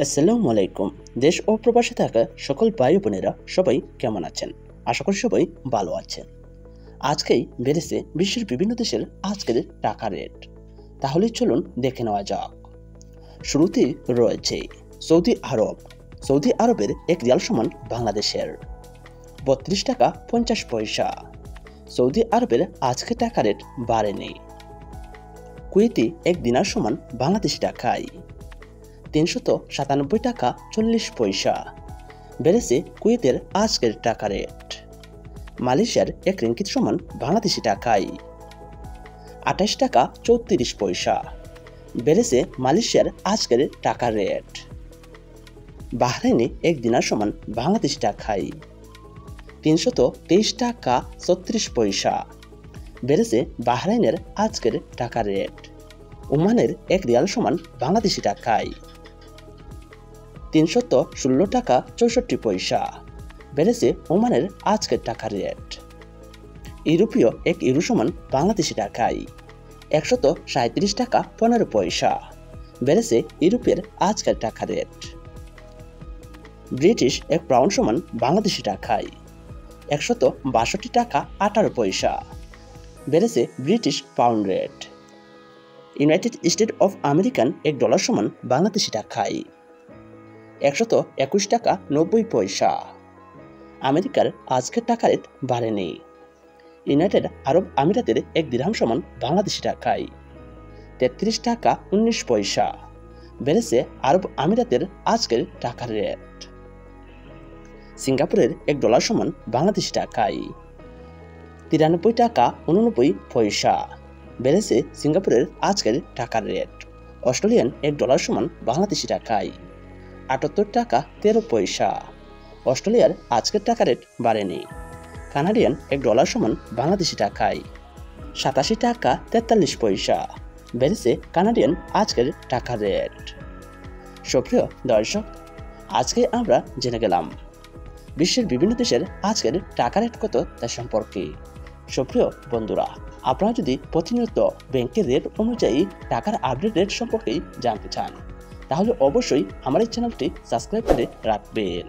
আসসালামু আলাইকুম। দেশ ও প্রবাসে থাকা সকল ভাই বোনেরা সবাই কেমন আছেন? আশা করি সবাই ভালো আছেন। আজকেই বেড়েছে বিশ্বের বিভিন্ন দেশের আজকের টাকা রেট। তাহলে চলুন দেখে নেওয়া যাক। শুরুতেই রয়েছে সৌদি আরব। সৌদি আরবের এক রিয়াল সমান বাংলাদেশের ৩২ টাকা ৫০ পয়সা। সৌদি আরবের আজকের টাকা রেট বাড়েনি। কুয়েতে এক দিনার সমান বাংলাদেশি টাকায় ৩৯৭ টাকা ৪০ পয়সা। বেড়েছে কুয়েতের আজকের টাকা রেট। মালয়েশিয়ার এক রিঙ্গিত সমান বাংলাদেশি টাকায় ২৮ টাকা ৩৪ পয়সা। বেড়েছে মালয়েশিয়ার আজকের টাকা রেট। বাহরাইনে এক দিনার সমান বাংলাদেশি টাকায় ৩২৩ টাকা ৩৬ পয়সা। বেড়েছে বাহরাইনের আজকের টাকা রেট। ওমানের এক রিয়াল সমান বাংলাদেশি টাকায় ৩১৬ টাকা ৬৪ পয়সা। বেড়েছে ওমানের আজকের টাকা রেট। ইউরোপীয় এক ইউরো সমান বাংলাদেশি টাকায় ১৩৭ টাকা ১৫ পয়সা। বেড়েছে ইউরোপের আজকের টাকা রেট। ব্রিটিশ এক পাউন্ড সমান বাংলাদেশি টাকায় ১৬২ টাকা ১৮ পয়সা। বেড়েছে British pound rate. United state of American এক ডলার সমান বাংলাদেশি টাকায় ১২১ টাকা ৯০ পয়সা। আমেরিকার আজকের টাকা রেট বাড়েনি। ইউনাইটেড আরব আমিরাতের এক দিরহাম সমান বাংলাদেশি টাকায় ৩৩ টাকা ১৯ পয়সা। বেড়েছে আরব আমিরাতের আজকের টাকা রেট। সিঙ্গাপুরের এক ডলার সমান বাংলাদেশি টাকায় ৯৩ টাকা ৮৯ পয়সা। বেড়েছে সিঙ্গাপুরের আজকের টাকার রেট। অস্ট্রেলিয়ান এক ডলার সমান বাংলাদেশি টাকায় ৭৮ টাকা ১৩ পয়সা। অস্ট্রেলিয়ার আজকের টাকা রেট বাড়েনি। কানাডিয়ান এক ডলার সমান বাংলাদেশি টাকায় ৮৭ টাকা ৪৩ পয়সা। বেড়েছে কানাডিয়ান আজকের টাকা রেট। সুপ্রিয় দর্শক, আজকে আমরা জেনে গেলাম বিশ্বের বিভিন্ন দেশের আজকের টাকা রেট কত তা সম্পর্কে। সুপ্রিয় বন্ধুরা, আপনারা যদি প্রতিনিয়ত ব্যাংকের রেট অনুযায়ী টাকার আপডেট রেট সম্পর্কে জানতে চান, তাহলে অবশ্যই আমার এই চ্যানেলটি সাবস্ক্রাইব করে রাখবেন।